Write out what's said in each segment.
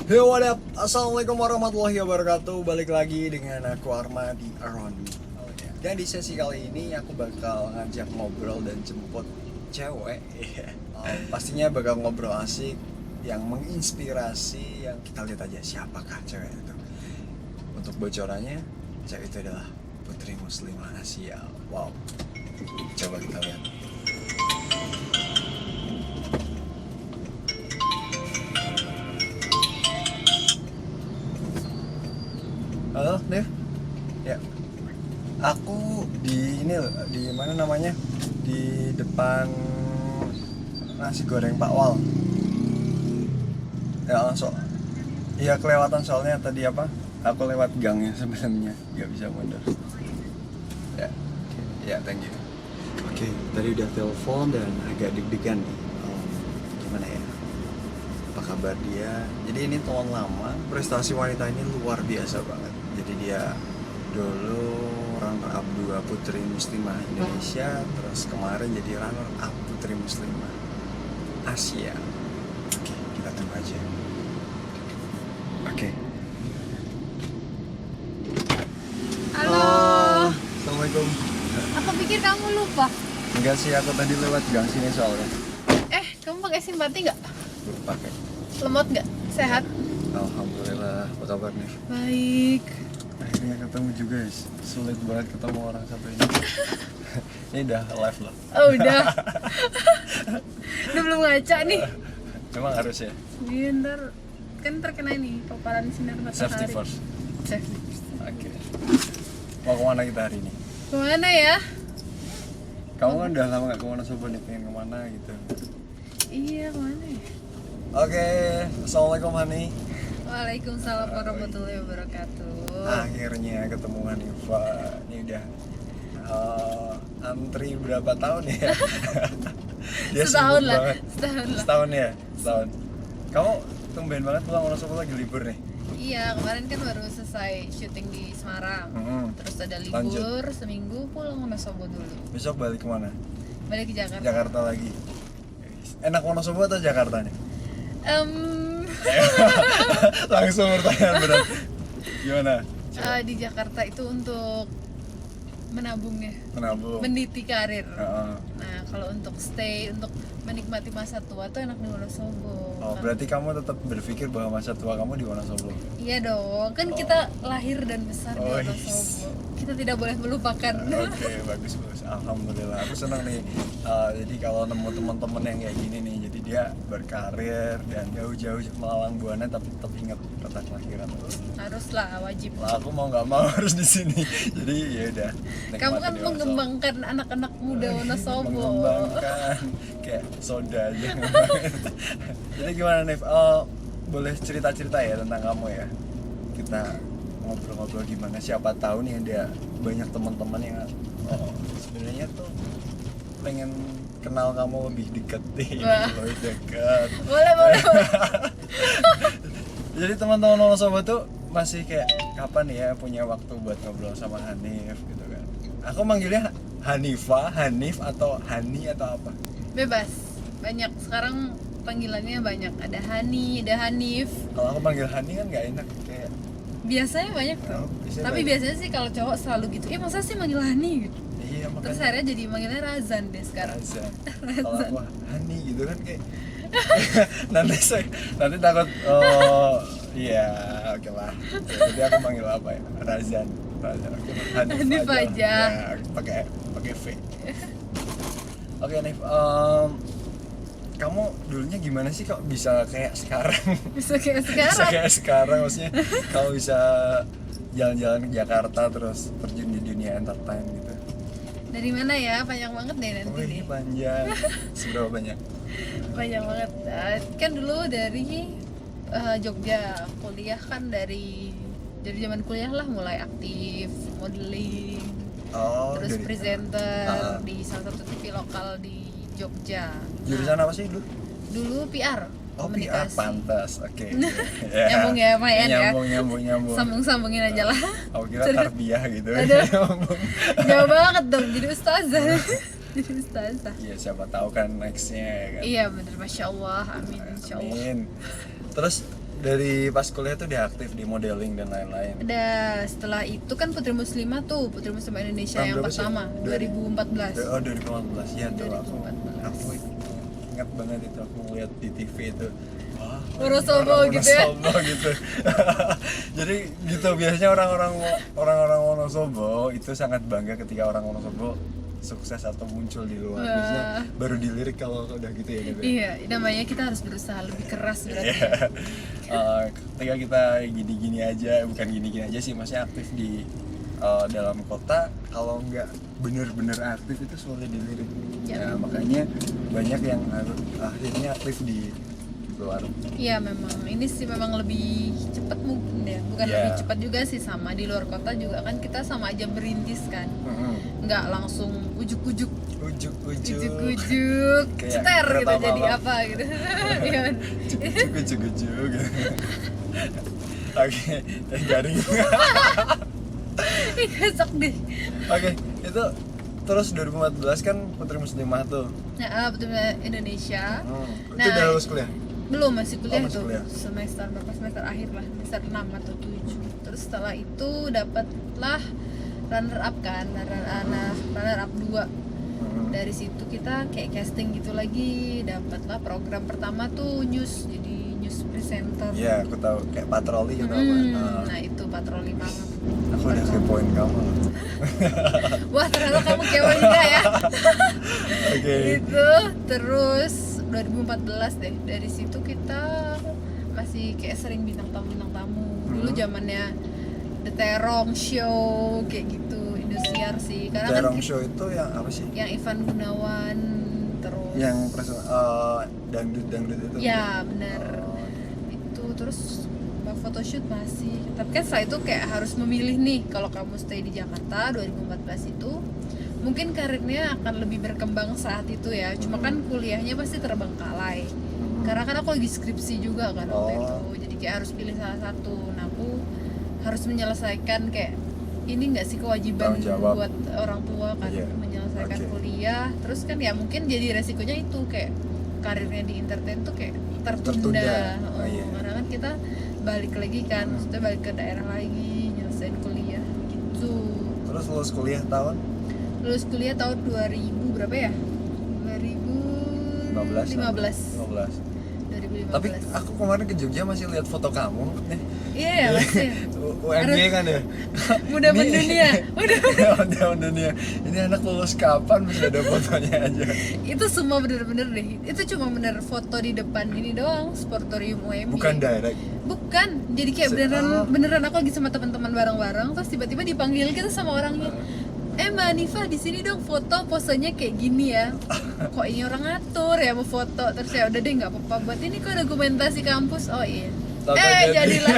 Hey, what up? Assalamualaikum warahmatullahi wabarakatuh. Balik lagi dengan aku Arma di Around Me. Dan di sesi kali ini aku bakal ngajak ngobrol dan jemput cewek. Pastinya bakal ngobrol asik, yang menginspirasi, yang kita lihat aja siapakah cewek itu. Untuk bocorannya, cewek itu adalah putri muslimah Asia. Wow. Coba kita lihat. Halo, Dev. Ya. Aku di ini loh, di mana namanya? Di depan nasi goreng Pak Wal. Ya, langsung. Iya, kelewatan soalnya tadi apa? Aku lewat gangnya sebelumnya, nggak bisa mundur. Ya. Ya, thank you. Oke, tadi udah telepon dan agak deg-degan nih. Gimana ya? Apa kabar dia? Jadi ini teman lama, prestasi wanita ini luar biasa banget. Jadi dia dulu runner up 2 putri muslimah Indonesia, terus kemarin jadi runner up putri muslimah Asia. Oke, kita tunggu aja. Oke. Halo. Assalamualaikum. Aku pikir kamu lupa. Enggak sih, aku tadi lewat gang sini soalnya. Kamu pakai simpati nggak? Belum pakai. Lemot nggak? Sehat? Alhamdulillah. Apa kabar nih? Baik. Akhirnya ketemu juga guys. Sulit banget ketemu orang satu ini. Ini udah live loh. Oh udah. Udah belum ngaca nih. Emang harus ya? Iya ntar kan terkena ini paparan sinar matahari. Safety first. Safety first. Oke. Mau kemana kita hari ini? Kemana ya? Kamu kan udah lama gak kemana, sobat nih, pengen kemana gitu. Iya kemana ya? Oke, assalamualaikum Hani. Waalaikumsalam warahmatullahi wabarakatuh. Akhirnya ketemu Hanifa. Ini udah antri berapa tahun ya? Dia Setahun sibuk lah. banget. Setahun lah. Setahun ya? Setahun. Kamu tumben banget pulang, orang sobat lagi libur nih. Iya kemarin kan baru selesai syuting di Semarang. Terus ada libur seminggu, pulang sama Sobo dulu. Besok balik kemana? Balik ke Jakarta. Jakarta lagi. Enak Wonosobo atau Jakarta nih? Langsung pertanyaan berat. Gimana? Di Jakarta itu untuk menabungnya, Menabung. meniti karir. Heeh. Nah, kalau untuk stay, untuk menikmati masa tua tuh enak di Wonosobo. Oh, berarti kamu tetap berpikir bahwa masa tua kamu di Wonosobo? Iya dong, kan kita lahir dan besar di Oh, Wonosobo. Kita tidak boleh melupakan. Oke, bagus. Alhamdulillah. Aku senang nih. Jadi kalau nemu teman-teman yang kayak gini nih, jadi dia berkarir dan jauh-jauh melalang buana tapi tetap ingat kota kelahiran. Haruslah, wajib. Lah, aku mau nggak mau harus di sini. Jadi ya udah. Kamu kan mengembangkan anak-anak muda Wonosobo. Mengembangkan kayak soda aja. Jadi gimana Nif? Boleh cerita-cerita ya tentang kamu ya. Kita ngobrol-ngobrol gimana, siapa tahu nih ada banyak teman-teman yang sebenarnya tuh pengen kenal kamu lebih dekat deh. Lebih dekat. Boleh. Jadi teman-teman Wonosobo tuh masih kayak kapan ya punya waktu buat ngobrol sama Hanif gitu kan. Aku manggilnya Hanifa, Hanif atau Hani atau apa? Bebas. Banyak sekarang panggilannya banyak. Ada Hani, ada Hanif. Kalau aku panggil Hani kan nggak enak kayak. Biasanya banyak tuh. Tapi biasanya sih kalau cowok selalu gitu. Masa sih manggil Hani gitu. Iya, makanya. Terus akhirnya jadi manggilnya Razan deh sekarang. Razan. Kalau aku Hani gitu kan kayak nanti takut iya, oke lah. Jadi aku manggil apa ya? Razan. Oke. Hanif aja. Ya, pakai V. Oke, Hanif. Kamu dulunya gimana sih kok bisa kayak sekarang? Bisa kayak Bisa sekarang. kayak sekarang maksudnya kalau bisa jalan-jalan ke Jakarta terus terjun di dunia entertain gitu. Dari mana ya? Panjang banget deh nanti Oh, ini nih. panjang. Seberapa banyak? Panjang banget. Kan dulu dari Jogja, kuliah kan dari zaman kuliah lah mulai aktif modeling. Oh, Terus dari presenter di salah satu TV lokal di Jogja. jurusan apa sih dulu? Dulu PR. Oh, PR Komunikasi. pantas. Oke. Nyambung ya, lumayan ya. Nyambung. Sambung-sambungin aja lah. Aku kira tarbiyah gitu. Aduh. Nyambung. Jauh banget dong jadi ustazah. Jadi ustazah. Iya, siapa tahu kan nextnya ya kan. Iya bener, Masya Allah, amin, Insya Allah. Amin. Terus dari pas kuliah tuh dia aktif di modeling dan lain-lain. Udah setelah itu kan Putri Muslimah tuh, Putri Muslimah Indonesia Tahun yang berapa sih? pertama, 2014. Oh 2014 ya tuh 2014. aku ingat banget itu aku ngeliat di TV itu. Wah, Wonosobo orang gitu ya. Wonosobo gitu. Jadi gitu biasanya orang-orang Wonosobo itu sangat bangga ketika orang Wonosobo sukses atau muncul di luar. Wah. Biasanya baru dilirik kalau udah gitu ya Nebe. Iya, namanya kita harus berusaha lebih keras berarti. Iya. Ketika kita gini-gini aja, bukan gini-gini aja sih, maksudnya aktif di dalam kota, kalau nggak bener-bener aktif itu sulit dilirik. Ya. Ya, makanya banyak yang akhirnya aktif di luar. Iya memang, ini sih memang lebih cepat mungkin ya. Bukan Iya. lebih cepat juga sih, sama di luar kota juga kan kita sama aja merintis kan. Nggak langsung ujuk-ujuk Ujuk-ujuk. ujuk-ujuk Kayak ceter gitu kereta jadi malam. apa gitu. Iya. Ujuk-ujuk. Oke, garing. Ih, kesek deh. Oke, itu terus 2014 kan Putri Muslimah tuh. Nah, betul Indonesia. Itu Nah, udah lulus kuliah. Belum, masih kuliah masih tuh. kuliah. Semester berapa, semester akhir lah, semester 6 atau 7. Terus setelah itu dapatlah runner up kan, runner up 2. Dari situ kita kayak casting gitu lagi, dapatlah program pertama tuh news, jadi news presenter. Iya, aku tahu kayak patroli gitu apa. Nah itu patroli banget. Aku udah kepoin kamu. Wah ternyata kamu kepo juga ya. Oke. Itu terus 2014 deh, dari situ kita masih kayak sering bintang tamu. Dulu zamannya The Terong Show kayak gitu, Indosiar sih. Karena kan Terong Show itu yang apa sih? yang Ivan Gunawan terus Yang dangdut itu. ya benar. Oh. Itu terus photoshoot masih, tapi kan setelah itu kayak harus memilih nih, kalau kamu stay di Jakarta 2014 itu mungkin karirnya akan lebih berkembang saat itu ya, cuma kan kuliahnya pasti terbengkalai karena kan aku lagi skripsi juga kan waktu Oh. itu, jadi kayak harus pilih salah satu. Nah aku harus menyelesaikan kayak ini nggak sih kewajiban Tanggung jawab. buat orang tua kan, Iya. menyelesaikan Oke. kuliah, terus kan ya mungkin jadi resikonya itu kayak karirnya di entertain tuh kayak tertunda. Tertunda. Oh, iya. Karena kan kita balik lagi kan, maksudnya balik ke daerah lagi, nyelesain kuliah gitu. Terus lulus kuliah tahun Lulus kuliah tahun 2000 berapa ya? 2015. 15. 2015. Tapi aku kemarin ke Jogja masih lihat foto kamu nih. Iya, masih. UMY kan ya? Mudah Ini- mendunia. Mudah mendunia. Ini anak lulus kapan masih ada fotonya aja. Itu semua bener-bener deh. Itu cuma bener foto di depan ini doang, Sportorium UMY. Bukan direct. Bukan. Jadi kayak beneran aku lagi sama teman-teman bareng-bareng, terus tiba-tiba dipanggil gitu sama orangnya. Mbak Nifa di sini dong foto, posenya kayak gini ya. Kok ini orang ngatur ya mau foto? Terus ya udah deh nggak apa-apa, buat ini kok dokumentasi kampus. Oh iya. Tahu-tahu Jadilah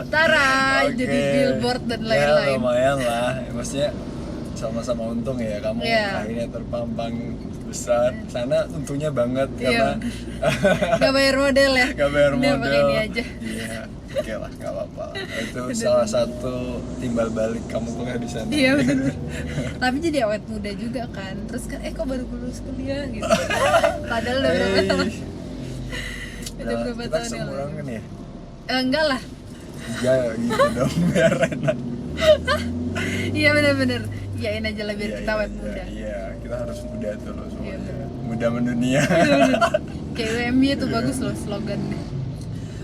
Tara, Oke. jadi billboard dan Ya lain-lain. lumayan lah. Maksudnya sama-sama untung ya kamu Iya. akhirnya terpampang besar. Sana untungnya banget Iya. karena Gak bayar model ya. gak bayar Udah modal. pakai ini aja. Iya, oke lah, gak apa-apa. Itu salah satu timbal balik kamu kuliah di sana. Iya bener. Tapi jadi awet muda juga kan. Terus kan kok baru lulus kuliah gitu. Padahal udah berapa tahun? Udah Nah, berapa kita tahun yang seumuran lalu? kan ya? Enggak lah. Enggak gitu dong, biar enak. Iya bener-bener. Iyain aja lah biar Iya, kita iya, awet iya, muda. Iya, kita harus muda dulu Iya, semuanya. bener. Muda mendunia. Kayak UMY itu Iya. bagus loh slogannya.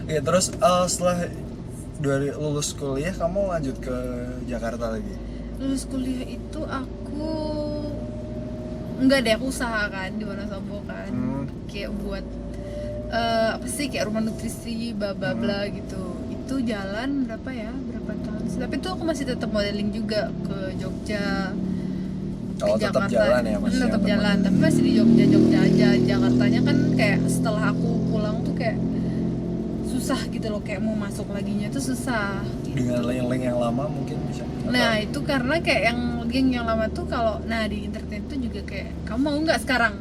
Iya, terus setelah dari lulus kuliah kamu lanjut ke Jakarta lagi? Lulus kuliah itu aku enggak deh, aku usaha kan di Wonosobo kan. Kayak buat apa sih kayak rumah nutrisi bla bla bla gitu. Itu jalan berapa tahun sih. Tapi itu aku masih tetap modeling juga ke Jogja. Oh, ke tetap jalan ya, masih tetap yang jalan, tapi masih di Jogja aja. Jakartanya kan kayak setelah aku pulang tuh kayak susah gitu loh, kayak mau masuk laginya tuh susah gitu. Dengan link-link yang lama mungkin bisa. Nah itu karena kayak yang lama tuh kalau di internet tuh juga kayak kamu mau nggak sekarang,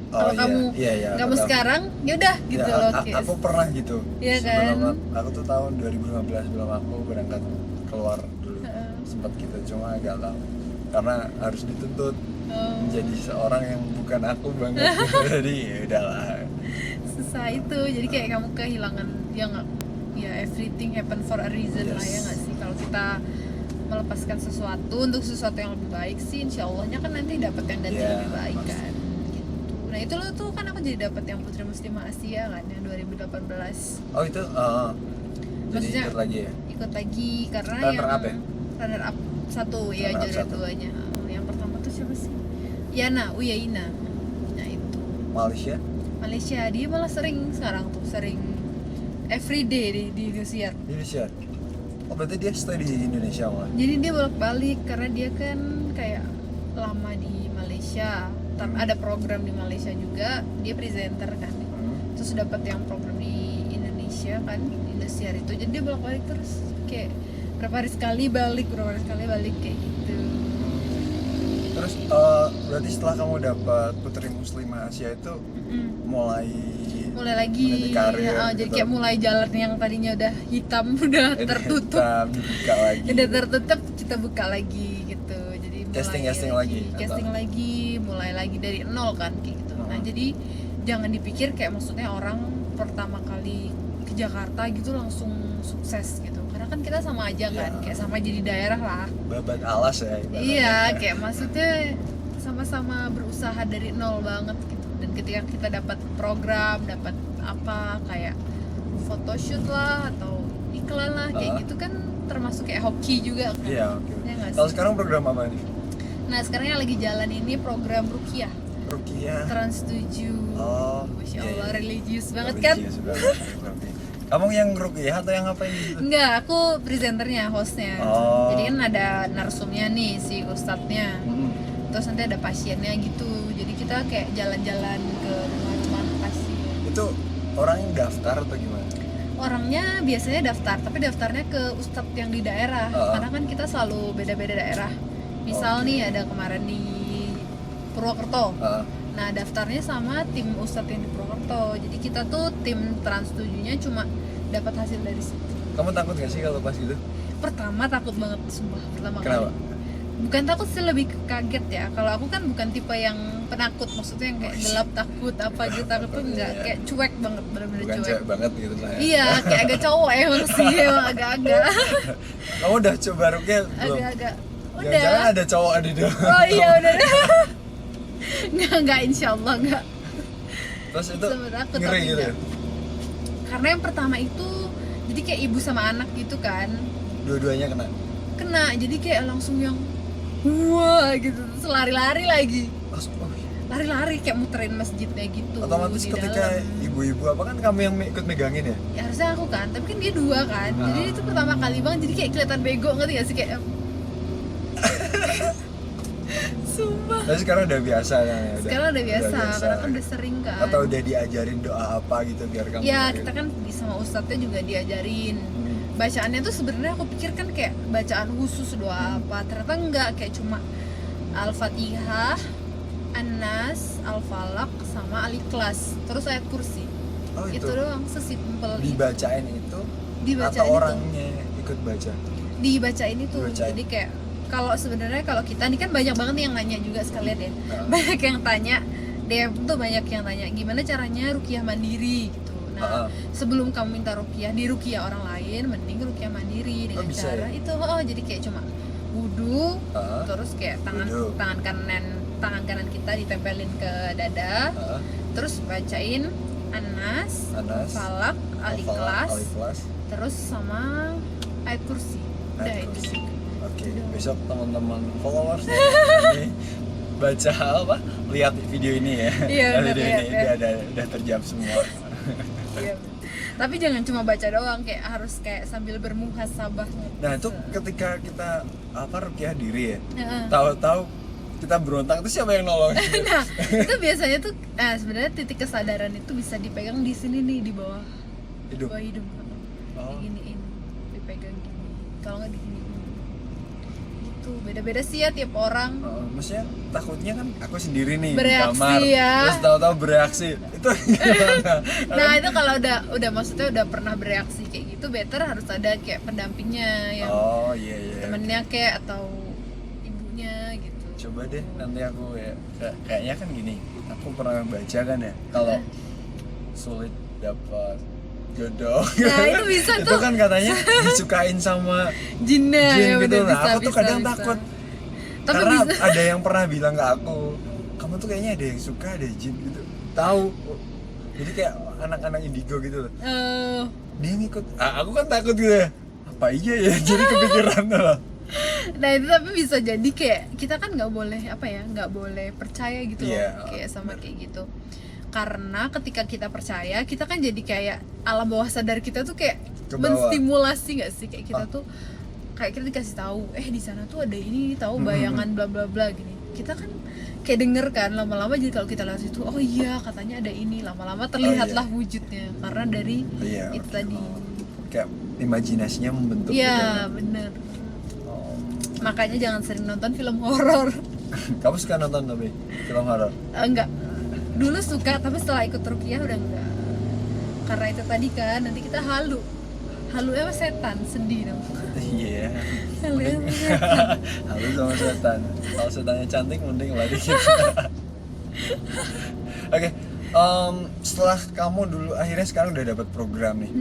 kalau iya, kamu iya, nggak aku mau tahu. sekarang ya udah gitu Ya, loh kayak aku pernah gitu. Iya Sebelum kan? aku tuh tahun 2015 sebelum aku berangkat keluar dulu. Heeh. Sempat gitu, cuma agak lama. Karena harus dituntut menjadi seorang yang bukan aku banget. Jadi ya udahlah. susah itu, jadi kayak kamu kehilangan ya nggak ya everything happen for a reason lah ya nggak sih. Kalau kita melepaskan sesuatu untuk sesuatu yang lebih baik sih, insya Allahnya kan nanti dapat yang ganti lebih baik kan. Gitu. Nah itu lo tuh kan aku jadi dapat yang Putri Muslimah Asia kan yang 2018. Oh itu, jadi Maksudnya, ikut lagi ya? Ikut lagi karena Runner up ya? Runner up 1 ya, Runner up juara 1. 2-nya. Yang pertama tuh siapa sih? Yana, Uyaina. Nah itu Malaysia, dia malah sering sekarang tuh sering everyday di Indosiar. Di Indonesia? Oh berarti dia stay di Indonesia malah? Jadi dia bolak-balik karena dia kan kayak lama di Malaysia. Ada program di Malaysia juga, dia presenter kan. Terus dapat yang program di Indonesia kan, Indosiar itu. Jadi dia bolak-balik terus kayak berapa hari sekali balik kayak gitu. Terus berarti setelah kamu dapat Putri Muslimah Asia itu mulai lagi karir, ya, gitu. jadi kayak mulai jalan yang tadinya udah hitam udah tertutup dibuka lagi. udah tertutup kita buka lagi gitu. Jadi Casting lagi mulai lagi dari nol kan kayak gitu. Nah jadi jangan dipikir kayak maksudnya orang pertama kali ke Jakarta gitu langsung sukses gitu, karena kan kita sama aja kan, kayak sama jadi daerah lah, babat alas ya ibaratnya. Iya kayak maksudnya sama-sama berusaha dari nol banget gitu. Dan ketika kita dapat program, dapat apa kayak photoshoot lah atau iklan lah kayak gitu kan termasuk kayak hoki juga kan. Iya, oke. Ya nggak sih? Kalau sekarang program apa nih? Nah sekarang yang lagi jalan ini program Rukiah Trans 7. Oh, Masya iya, Allah, iya. religius banget kan? Religius banget, berarti. Kamu yang rukiah atau yang ngapain gitu? Enggak, aku presenternya, hostnya. Oh. Jadi kan ada narsumnya nih, si ustadznya. Terus nanti ada pasiennya gitu. Jadi kita kayak jalan-jalan ke rumah pasien. Itu orang yang daftar atau gimana? Orangnya biasanya daftar, tapi daftarnya ke ustadz yang di daerah. Karena kan kita selalu beda-beda daerah. Misal nih ada kemarin di Purwokerto. Nah daftarnya sama tim ustadz yang di Purwokerto. Jadi kita tuh tim Trans 7-nya cuma dapat hasil dari situ. Kamu takut gak sih kalau pas gitu? Pertama takut banget, sumpah pertama Kenapa? kali. Bukan takut sih, lebih kaget ya. Kalau aku kan bukan tipe yang penakut, maksudnya yang kayak gelap takut apa gitu, takut tuh enggak, kayak cuek banget, bener-bener Bukan cuek. cewek banget gitu lah ya. Iya, kayak agak cowok emang sih, emang agak-agak. Kamu udah coba rukiah belum? Agak-agak. Udah. Jangan ada cowok ada di dalam. Oh iya udah. Enggak insyaallah enggak. Terus itu Sempet takut, ngeri tapi gitu ya? enggak. Karena yang pertama itu jadi kayak ibu sama anak gitu kan. Dua-duanya kena? Jadi kayak langsung yang wah gitu, terus lari-lari lagi. Lari-lari kayak muterin masjidnya gitu. Otomatis di ketika dalam. ibu-ibu apa kan kamu yang ikut megangin ya? Ya harusnya aku kan, tapi kan dia dua kan. Jadi itu pertama kali banget, jadi kayak kelihatan bego, ngerti gak sih kayak sumpah. Tapi sekarang udah biasa kan ya? Sekarang udah biasa, karena kan udah sering kan. Atau udah diajarin doa apa gitu biar kamu Ya dengerin? kita kan sama ustadznya juga diajarin. Bacaannya tuh sebenarnya aku pikir kan kayak bacaan khusus doa apa, ternyata enggak, kayak cuma Al-Fatihah, An-Nas, Al-Falaq, sama Al-Ikhlas, terus ayat kursi. Oh, Itu doang, sesimpel itu. dibacain itu Dibacain atau itu. orangnya ikut baca? Dibacain itu. Dibacain. Jadi kayak kalau sebenarnya kalau kita ini kan banyak banget yang nanya juga sekalian ya. Banyak yang tanya, DM tuh banyak yang tanya gimana caranya rukiah mandiri gitu. Nah, sebelum kamu minta rukiah di rukiah orang lain, mending rukiah mandiri dengan bisa cara ya? itu. Jadi kayak cuma wudu, terus kayak tangan kanan kita ditempelin ke dada, terus bacain An-Nas, Falaq, Al-Ikhlas, terus sama ayat kursi. Udah Ayat itu kursi. sih. Oke, besok teman-teman followers ini baca apa? Lihat video ini ya. Iya, video lihat, ini lihat. udah terjawab semua. Iya. Tapi jangan cuma baca doang, kayak harus kayak sambil bermuhasabah. Nah, itu ketika kita rukiah diri ya. Heeh. Tahu-tahu kita berontak itu siapa yang nolong? Nah, itu biasanya tuh sebenarnya titik kesadaran itu bisa dipegang di sini nih, di bawah Hidup. bawah hidung. Oh. Diginiin, dipegang gini. Kalau nggak diginiin. Itu beda-beda sih ya tiap orang. Maksudnya takutnya kan aku sendiri nih Bereaksi di kamar, ya. terus tahu-tahu bereaksi. Itu gimana? Nah, itu kalau udah maksudnya udah pernah bereaksi kayak gitu, better harus ada kayak pendampingnya yang Oh iya. temennya kayak atau ibunya gitu. Coba deh nanti aku ya kayaknya kan gini, aku pernah baca kan ya kalau sulit dapat jodoh. Nah, itu bisa Itu tuh. kan katanya disukain sama Jinnya jin ya, gitu. bener, Nah, bisa, aku tuh bisa, kadang bisa. takut. Tapi Karena bisa. ada yang pernah bilang ke aku, kamu tuh kayaknya ada yang suka, ada jin gitu. Tahu. Jadi kayak anak-anak indigo gitu loh. Dia ngikut. Aku kan takut gitu ya. Apa iya ya? Jadi kepikiran loh. Nah itu tapi bisa jadi kayak kita kan nggak boleh apa ya, nggak boleh percaya gitu loh, Iya, kayak sama bener. kayak gitu. Karena ketika kita percaya, kita kan jadi kayak alam bawah sadar kita tuh kayak Ke bawah. menstimulasi nggak sih, kayak kita Ah. tuh kayak kita dikasih tahu, di sana tuh ada ini, tahu bayangan bla bla bla gini. Kita kan kayak denger kan, lama-lama jadi kalau kita lihat itu, oh iya katanya ada ini, lama-lama terlihatlah wujudnya karena dari Iya. itu tadi. Kayak imajinasinya membentuk gitu. Iya bener. Oh. Makanya jangan sering nonton film horor. Kamu suka nonton tapi film horor? Enggak, dulu suka tapi setelah ikut rukiah udah enggak, karena itu tadi kan nanti kita halu apa setan, sedih dong. Iya. Halu apa setan. Halu sama setan. Kalau setannya cantik mending lari gitu. Oke, setelah kamu dulu akhirnya sekarang udah dapat program nih.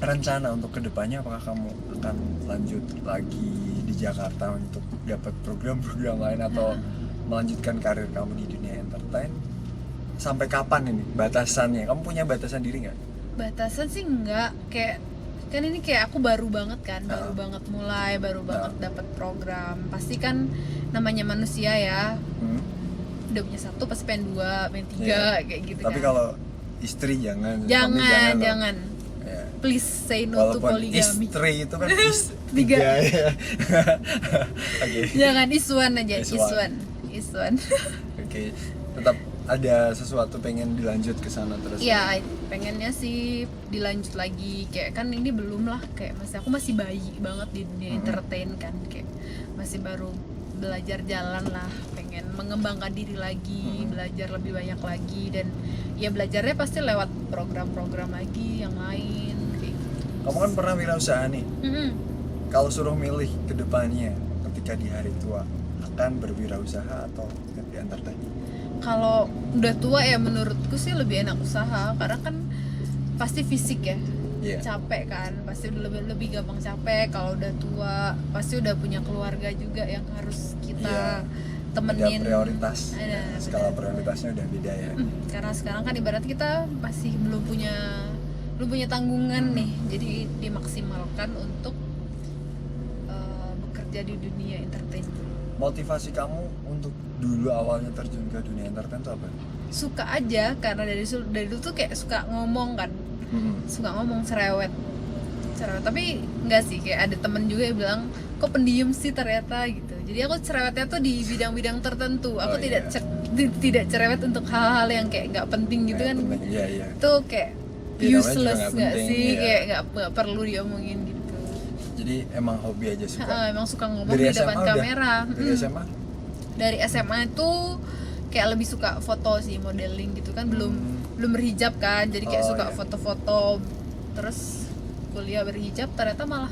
Rencana untuk kedepannya apakah kamu akan lanjut lagi di Jakarta untuk dapat program-program lain atau melanjutkan karir kamu di dunia entertain? Sampai kapan ini batasannya? Kamu punya batasan diri nggak? Batasan sih enggak, kayak kan ini kayak aku baru banget kan, baru banget mulai, baru banget dapat program. Pasti kan namanya manusia ya, udah punya satu pasti pengen dua, pengen tiga, kayak gitu. Tapi kan kalau istri jangan, suami jangan loh. jangan Ya. please say no to Walaupun poligami. istri itu kan Tiga. ya. Oke. Jangan isuan aja, Isuan. isuan. Oke. Tetap ada sesuatu pengen dilanjut ke sana terus. Iya, pengennya sih dilanjut lagi, kayak kan ini belum lah, kayak aku masih bayi banget di dunia entertain kan, kayak masih baru belajar jalan lah, pengen mengembangkan diri lagi, belajar lebih banyak lagi, dan ya belajarnya pasti lewat program-program lagi yang lain kayak gitu. Kamu kan pernah wirausaha nih. Kalau suruh milih ke depannya ketika di hari tua, akan berwirausaha atau di entertain? Kalau udah tua ya menurutku sih lebih enak usaha, karena kan pasti fisik ya. Iya. Capek kan, pasti udah lebih gampang capek. Kalau udah tua pasti udah punya keluarga juga yang harus kita temenin. Ada prioritas. Ada, Skala benar. prioritasnya udah beda ya. Karena sekarang kan ibarat kita masih belum punya tanggungan nih, jadi dimaksimalkan untuk bekerja di dunia entertain. Motivasi kamu untuk dulu awalnya terjun ke dunia entertain itu apa? Suka aja, karena dari dulu tuh kayak suka ngomong kan, suka ngomong cerewet, tapi enggak sih, kayak ada temen juga yang bilang kok pendiam sih ternyata gitu. Jadi aku cerewetnya tuh di bidang-bidang tertentu. Aku tidak cerewet untuk hal-hal yang kayak nggak penting gitu kan. Iya. Itu kayak Ya, namanya juga useless nggak nggak penting, sih, iya. kayak nggak perlu diomongin gitu. Jadi emang hobi aja suka. Emang suka ngomong di depan kamera. Dari SMA? Dari SMA itu kayak lebih suka foto sih, modeling gitu kan, belum berhijab kan, jadi kayak suka Iya. foto-foto. Terus kuliah berhijab, ternyata malah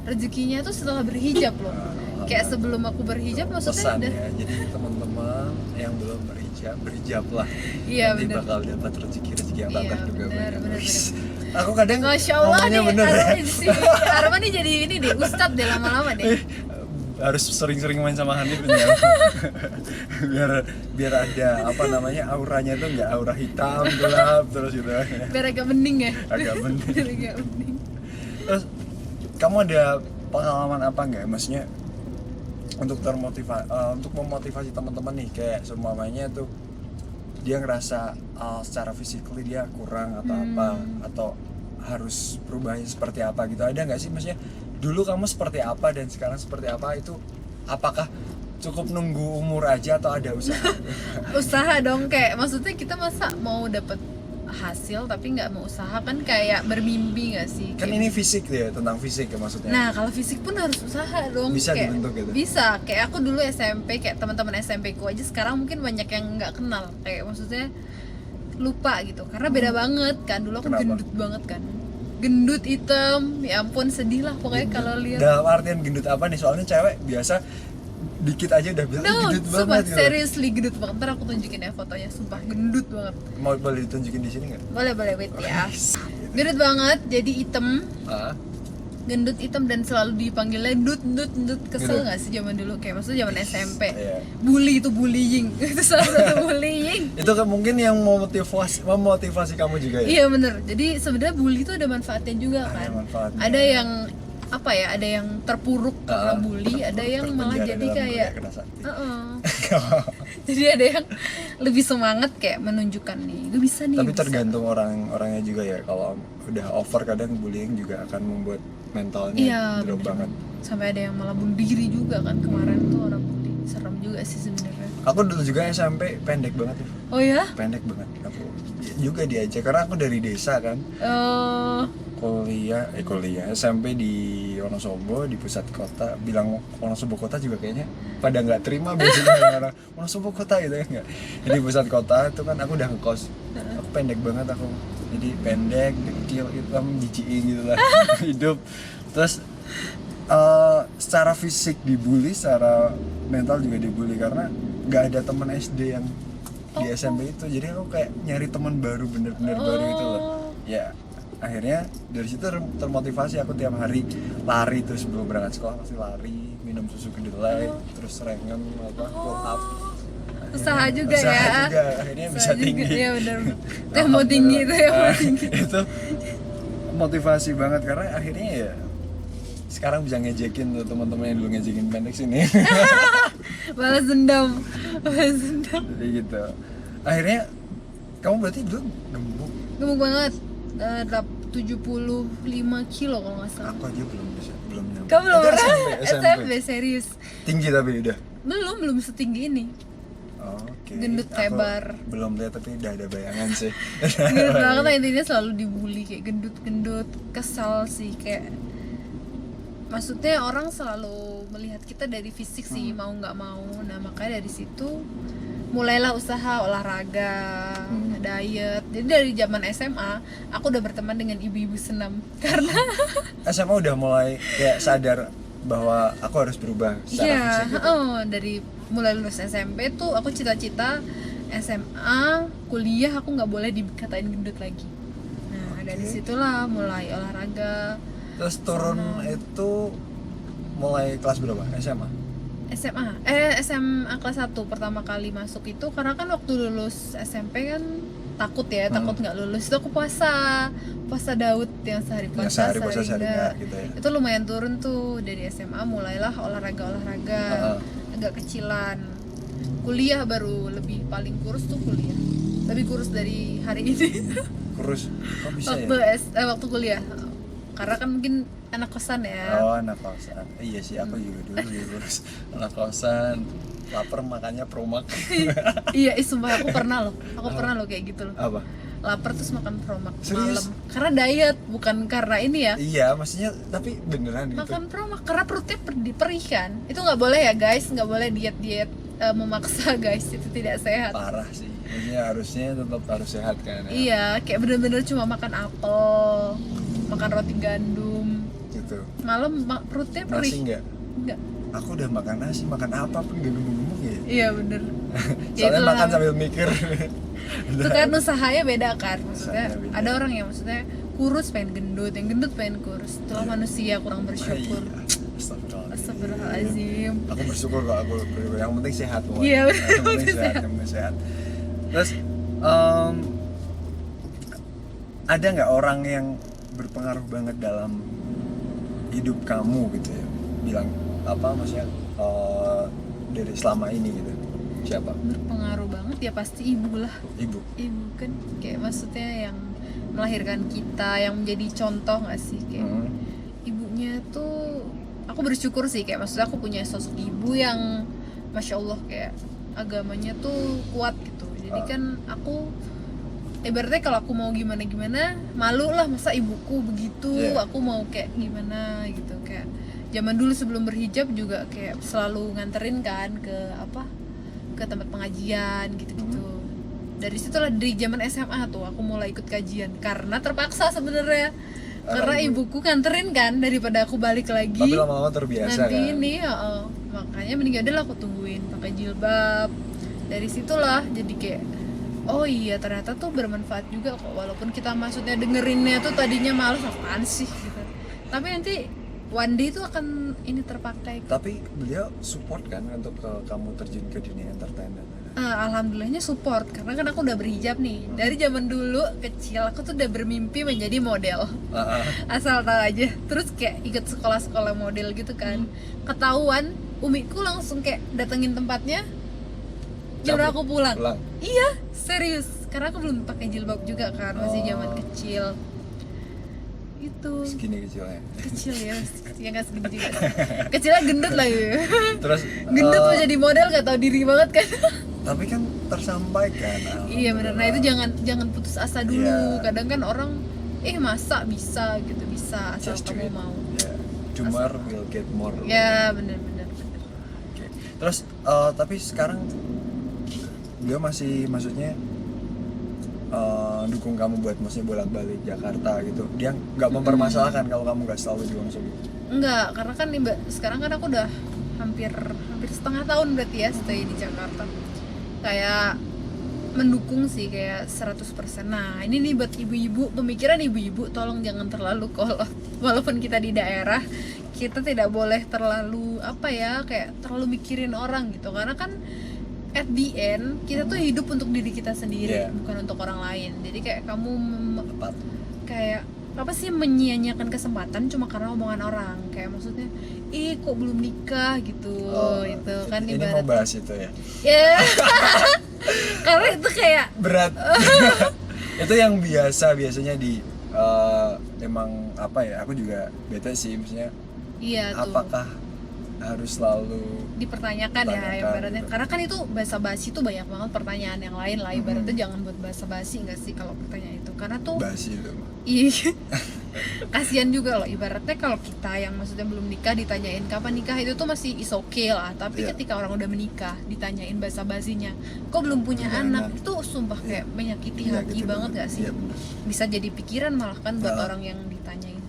rezekinya tuh setelah berhijab loh. Kayak sebelum aku berhijab maksudnya Pesan ya, jadi teman-teman yang belum berhijab lah. Iya, Nanti bener. bakal dapat rezeki yang Iya, barokah juga. bener. Aku kadang Masya Allah nih, ngomongnya bener ya. Arman nih jadi ini deh, ustadz deh lama-lama deh. Harus sering-sering main sama Hanif ini ya. biar ada apa namanya, auranya tuh nggak aura hitam gelap terus gitu. Biar agak bening ya. Agak bening. Biar agak bening. Terus kamu ada pengalaman apa nggak, maksudnya untuk untuk memotivasi teman-teman nih, kayak semuanya tuh dia ngerasa secara physically dia kurang atau apa, atau harus berubahnya seperti apa gitu, ada nggak sih? Maksudnya dulu kamu seperti apa dan sekarang seperti apa, itu apakah cukup nunggu umur aja atau ada usaha? Usaha dong, kayak maksudnya kita masa mau dapet hasil tapi nggak mau usaha, kan kayak bermimpi nggak sih? Kan Kayak- ini fisik ya, tentang fisik ya maksudnya. Nah kalau fisik pun harus usaha dong. Bisa kayak, dibentuk gitu? Bisa, kayak aku dulu SMP, kayak teman-teman SMP ku aja sekarang mungkin banyak yang nggak kenal, kayak maksudnya lupa gitu, karena beda banget kan. Dulu aku Kenapa? gendut banget kan, gendut hitam, ya ampun sedih lah pokoknya kalau lihat. Dalam artian gendut apa nih? Soalnya cewek biasa dikit aja udah bilang No, gendut sumpah banget gitu. seriously gendut banget. Ntar aku tunjukin ya fotonya, sumpah gendut banget. Mau boleh ditunjukin di sini nggak? Boleh wait ya. Gitu. Gendut banget, jadi hitam, Ah, gendut hitam dan selalu dipanggilnya dut. Kesel Gitu. nggak sih zaman dulu, kayak maksudnya zaman SMP. iya. Bully itu bullying, itu salah satu bullying. Itu kan mungkin yang memotivasi kamu juga ya. Iya bener. Jadi sebenarnya bully itu ada manfaatnya juga kan. Ada manfaatnya. Ada yang apa ya? Ada yang terpuruk karena bully, ada yang malah Terpenjara jadi dalam kayak budaya kena sakti. Jadi ada yang lebih semangat kayak menunjukkan nih, gue bisa nih. Tapi bisa. tergantung orangnya juga ya. Kalau udah over kadang bullying juga akan membuat mentalnya Iya, drop bener. banget. Sampai ada yang malah bunuh diri juga kan kemarin tuh orang bully. Serem juga sih sebenarnya. Aku dulu juga SMP pendek banget tuh. Oh ya? Pendek banget. Aku juga diajak karena aku dari desa kan. Kuliah SMP di Wonosobo di pusat kota, bilang Wonosobo kota juga kayaknya pada nggak terima biasanya orang-orang Wonosobo kota gitu ya nggak. Jadi pusat kota itu kan aku udah ngekos, aku pendek banget aku, jadi pendek, kecil, hitam, jijik gitu lah hidup. Terus secara fisik dibully, secara mental juga dibully karena nggak ada teman SD yang di SMP itu, jadi aku kayak nyari teman baru, bener-bener baru itu loh ya. Akhirnya dari situ termotivasi, aku tiap hari lari tuh sebelum berangkat sekolah pasti lari, minum susu kedelai, terus rengen apa pull up. Usaha juga Usaha ya. juga, akhirnya bisa Usaha juga, tinggi. iya benar. Itu yang mau tinggi itu yang mau tinggi. Itu motivasi banget karena akhirnya ya sekarang bisa ngejekin tuh teman-teman yang dulu ngejekin pendek sini. Balas dendam. Jadi gitu. Akhirnya kamu berarti dulu gemuk. Gemuk banget. 75 kilo kalau nggak salah. Aku aja belum nyampe. Kamu belum Itu pernah? SMP. SMP serius. Tinggi tapi udah. Belum setinggi ini. Oh, oke. Gendut Aku lebar. belum lihat tapi udah ada bayangan sih. Gendut banget lah, intinya selalu dibully kayak gendut. Kesal sih kayak. Maksudnya orang selalu melihat kita dari fisik sih, mau nggak mau. Nah makanya dari situ mulailah usaha olahraga, diet. Jadi dari zaman SMA aku udah berteman dengan ibu-ibu senam karena SMA udah mulai kayak sadar bahwa aku harus berubah secara iya, fisik gitu. dari mulai lulus SMP tuh aku cita-cita SMA, kuliah aku nggak boleh dikatain gendut lagi. Nah dari situlah mulai olahraga. Terus turun itu mulai kelas berapa? SMA? SMA kelas 1 pertama kali masuk itu karena kan waktu lulus SMP kan takut nggak lulus, itu aku puasa Daud yang sehari puasa sehari enggak gitu ya. itu lumayan turun tuh. Dari SMA mulailah olahraga agak kecilan. Kuliah baru lebih paling kurus tuh, kuliah lebih kurus dari hari ini. Kurus? Kok bisa waktu kuliah karena kan mungkin anak kosan ya. Oh, anak kosan. Iya sih, aku juga dulu kurus. Anak kosan, lapar makannya promak. Iya, sumpah aku pernah loh kayak gitu loh. Apa? Lapar terus makan promak Serius? malam. Karena diet, bukan karena ini ya. Iya, maksudnya tapi beneran gitu. Makan promak karena perutnya perih kan. Itu nggak boleh ya guys, nggak boleh diet memaksa guys, itu tidak sehat. Parah sih. Maksudnya harusnya tetap harus sehat kan ya. Iya, kayak bener-bener cuma makan apel, makan roti gandum. Gitu. Malam perutnya perih. Nasi enggak? Enggak. Aku udah makan nasi, makan apa pun gak gemuk-gemuk ya. Iya bener. Soalnya itulah. makan sambil mikir. Itu kan usahanya beda kan. Maksudnya Usahanya beda. ada orang yang maksudnya kurus pengen gendut, yang gendut pengen kurus. Itulah manusia kurang bersyukur. Astagfirullahaladzim. Aku bersyukur kok, aku bersyukur. Yang penting sehat pokoknya. Iya, Yang penting sehat, yang penting sehat. Terus ada nggak orang yang berpengaruh banget dalam hidup kamu gitu ya? Bilang apa maksudnya dari selama ini gitu? Siapa? Berpengaruh banget ya pasti ibu lah. Ibu. Ibu kan kayak maksudnya yang melahirkan kita, yang menjadi contoh nggak sih kayak ibunya tuh. Aku bersyukur sih kayak maksudnya aku punya sosok ibu yang masya Allah kayak agamanya tuh kuat gitu. Jadi kan aku ibaratnya kalau aku mau gimana malu lah, masa ibuku begitu, aku mau kayak gimana gitu. Kayak zaman dulu sebelum berhijab juga kayak selalu nganterin kan ke tempat pengajian gitu-gitu. Dari situlah dari zaman SMA tuh aku mulai ikut kajian karena terpaksa sebenarnya. Karena ibuku nganterin kan daripada aku balik lagi. Tapi lama-lama terbiasa nanti kan. Ini makanya mending adalah aku tungguin pakai jilbab. Dari situlah jadi kayak oh iya ternyata tuh bermanfaat juga kok, walaupun kita maksudnya dengerinnya tuh tadinya males apaan sih gitu, tapi nanti one day tuh akan ini terpakai. Tapi beliau support kan untuk kamu terjun ke dunia entertainment. Alhamdulillahnya support, karena kan aku udah berhijab nih dari zaman dulu kecil. Aku tuh udah bermimpi menjadi model. Asal tahu aja. Terus kayak ikut sekolah-sekolah model gitu kan. Ketahuan, umiku langsung kayak datengin tempatnya, nyuruh aku pulang. Iya, serius. Karena aku belum pakai jilbab juga kan, masih zaman kecil. Itu Segini kecilnya. kecil ya, ya nggak segini juga. Kecilnya gendut lah ya. Terus Gendut mau jadi model gak tahu diri banget kan. tapi kan tersampaikan. Iya benar. Nah itu jangan putus asa dulu. Iya. Kadang kan orang masa bisa gitu, bisa asal Just do kamu it. mau. Yeah. Do more will get more. Ya benar. Oke. Terus tapi sekarang dia masih maksudnya dukung kamu buat maksudnya bolak-balik Jakarta gitu. Dia nggak mempermasalahkan kalau kamu nggak selalu di Wonosobo. Enggak, karena kan sekarang kan aku udah hampir setengah tahun berarti ya stay di Jakarta. Kayak mendukung sih kayak 100%. Nah, ini nih buat ibu-ibu, pemikiran ibu-ibu tolong jangan terlalu kolot. Walaupun kita di daerah, kita tidak boleh terlalu kayak terlalu mikirin orang gitu. Karena kan at the end kita tuh hidup untuk diri kita sendiri, bukan untuk orang lain. Jadi kayak kamu kayak menyia-nyiakan kesempatan cuma karena omongan orang. Kayak maksudnya, kok belum nikah gitu. Itu kan ini ibarat. mau bahas itu ya. Ya. Karena itu kayak Berat. Itu yang biasanya di emang aku juga bete sih maksudnya. iya tuh. Apakah harus selalu Dipertanyakan ya ibaratnya gitu. karena kan itu basa-basi tuh banyak banget pertanyaan yang lain lah ibaratnya. Jangan buat basa-basi nggak sih kalau pertanyaan itu, karena tuh basi itu? iya kasihan juga loh ibaratnya kalau kita yang maksudnya belum nikah ditanyain kapan nikah, itu tuh masih is okay lah. Tapi ketika orang udah menikah ditanyain basa-basinya kok belum punya anak, itu sumpah kayak menyakiti hati banget gak sih? Bisa jadi pikiran malah kan buat orang yang ditanyain.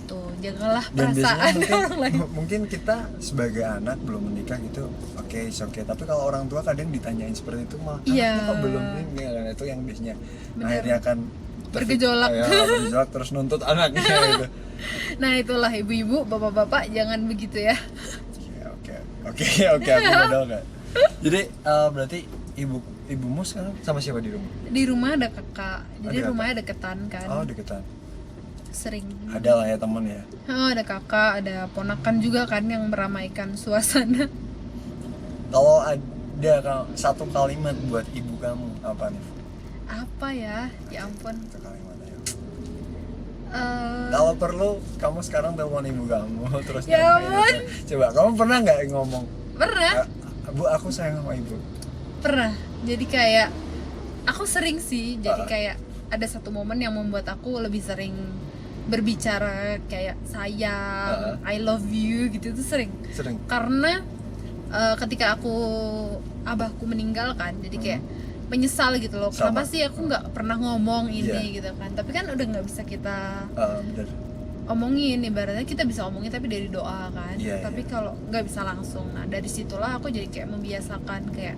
Tuh jagalah Dan perasaan biasanya orang lain. mungkin kita sebagai anak belum menikah gitu, oke. Tapi kalau orang tua kadang ditanyain seperti itu malah anaknya kok belum ini, dan itu yang biasanya akhirnya akan bergejolak. bergejolak terus nuntut anaknya gitu. Nah itulah ibu-ibu, bapak-bapak jangan begitu ya. Oke, aku modal nggak. Jadi berarti ibumu sekarang sama siapa di rumah? Di rumah ada kakak, jadi Ada rumahnya deketan kan. Oh, deketan. Sering. Ada lah ya temen ya. Oh, ada kakak, ada ponakan juga kan yang meramaikan suasana. Kalau ada satu kalimat buat ibu kamu apa nih? Apa ya? Ya ampun. Satu kalimat aja. Eh, Kalau perlu kamu sekarang telepon ibu kamu terus Ya nyampein ampun. itu. Coba kamu pernah nggak ngomong, pernah, Bu aku sayang sama ibu? pernah. Jadi kayak aku sering sih. Jadi kayak ada satu momen yang membuat aku lebih sering berbicara kayak sayang, I love you gitu tuh sering. Karena ketika abahku meninggal kan, jadi kayak menyesal gitu loh. Kenapa sih aku nggak pernah ngomong ini gitu kan? Tapi kan udah nggak bisa kita Bener. omongin, ibaratnya kita bisa omongin tapi dari doa kan. Tapi Iya. kalau nggak bisa langsung, nah dari situlah aku jadi kayak membiasakan kayak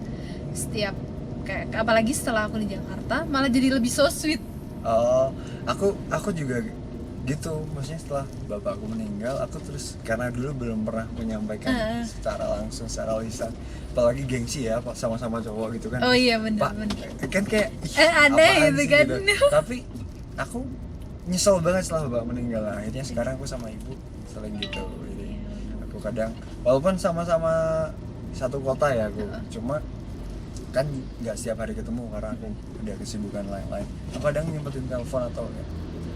setiap kayak apalagi setelah aku di Jakarta malah jadi lebih so sweet. Aku juga gitu, maksudnya setelah bapakku meninggal aku terus karena dulu belum pernah menyampaikan secara langsung, secara lisan, apalagi gengsi ya sama-sama cowok gitu kan. Oh iya benar. Kan kayak aneh gitu sih kan. Tapi aku nyesel banget setelah bapak meninggal. Akhirnya sekarang aku sama ibu sering gitu. Jadi aku kadang walaupun sama-sama satu kota ya aku, cuma kan nggak setiap hari ketemu karena aku ada kesibukan lain-lain. Aku kadang nyempetin telepon atau ya,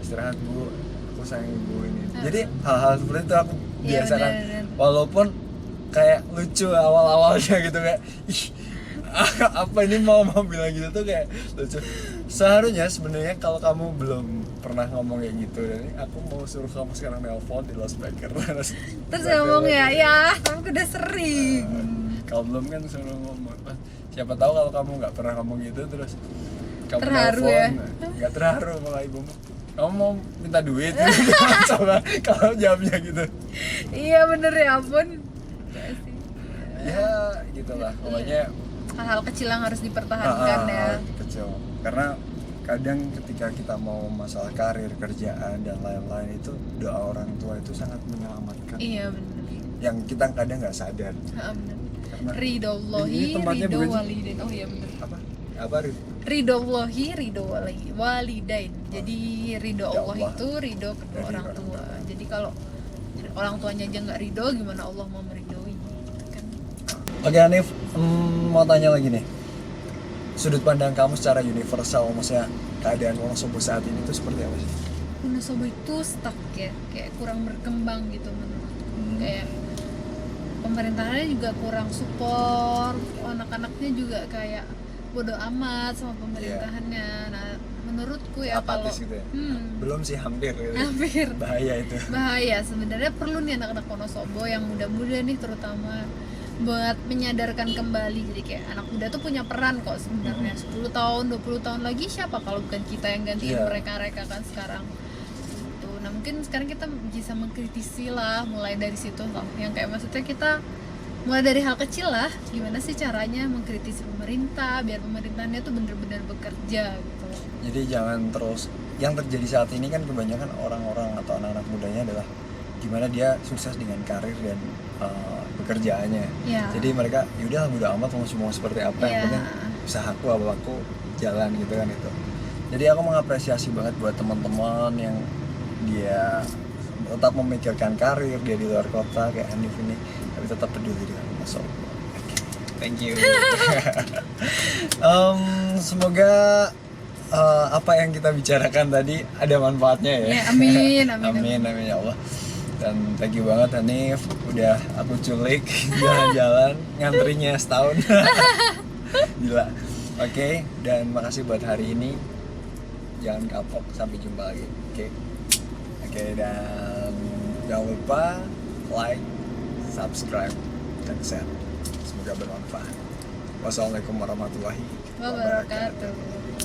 istirahat bu, aku sayang ibu ini. Jadi hal-hal seperti itu aku biasakan. Bener. Walaupun kayak lucu awal-awalnya gitu kayak ih apa ini mau bilang gitu tuh kayak lucu. Seharusnya sebenarnya kalau kamu belum pernah ngomong kayak gitu, dan aku mau suruh kamu sekarang nelpon di loudspeaker. Terus ngomong ya kamu udah sering. Kalau belum kan suruh ngomong. Siapa tahu kalau kamu nggak pernah ngomong gitu terus kamu Terharu nelpon, ya? nggak terharu malah ibumu. Kamu mau minta duit? Coba kalau jawabnya gitu. Iya bener ya ampun. Ya gitulah pokoknya. Hal-hal kecil yang harus dipertahankan ya. Kecil. Karena kadang ketika kita mau masalah karir, kerjaan dan lain-lain itu doa orang tua itu sangat menyelamatkan. Iya benar. Yang kita kadang nggak sadar. Benar. Karena Ridollahi, ini tempatnya ridho bukan sih? walidain. Oh iya benar. Apa Rif? Ridollahi, ridho walidain. Jadi ridho Ya Allah Allah. itu ridho kedua Dari orang orang tua. tua. Jadi kalau orang tuanya aja nggak ridho, gimana Allah mau meridhoi? Kan? Oke Hanif, mau tanya lagi nih. Sudut pandang kamu secara universal, maksudnya keadaan Wonosobo saat ini itu seperti apa sih? Wonosobo itu stuck ya, kayak kurang berkembang gitu menurutku. Kayak pemerintahannya juga kurang support, anak-anaknya juga kayak bodoh amat sama pemerintahannya. Nah, menurutku ya kalau Apatis gitu ya? Belum sih, hampir gitu. hampir Bahaya itu. bahaya sebenarnya. Perlu nih anak-anak Wonosobo yang muda-muda nih terutama buat menyadarkan kembali. Jadi kayak anak muda tuh punya peran kok sebenarnya. 10 tahun 20 tahun lagi siapa kalau bukan kita yang gantiin Iya. mereka kan sekarang gitu. Nah mungkin sekarang kita bisa mengkritisi lah, mulai dari situ loh, yang kayak maksudnya kita mulai dari hal kecil lah, gimana sih caranya mengkritisi pemerintah biar pemerintahannya tuh bener-bener bekerja gitu. Jadi jangan terus, yang terjadi saat ini kan kebanyakan orang-orang atau anak-anak mudanya adalah gimana dia sukses dengan karir dan pekerjaannya. Iya. Jadi mereka yaudah bodo amat mau semua seperti apa, yang Iya. penting usahaku apa aku jalan gitu kan itu. Jadi aku mengapresiasi banget buat teman-teman yang dia tetap memikirkan karir, dia di luar kota kayak Hanif ini, tapi tetap peduli dengan Wonosobo. Oke, thank you. Semoga apa yang kita bicarakan tadi ada manfaatnya ya. Ya, amin, amin, Amin, amin ya Allah. Dan thank you banget Hanif, udah aku culik jalan-jalan ngantrinya setahun. Gila. Oke, dan makasih buat hari ini. Jangan kapok, sampai jumpa lagi. Oke, dan jangan lupa like, subscribe, dan share. Semoga bermanfaat. Wassalamualaikum warahmatullahi wabarakatuh. wabarakatuh.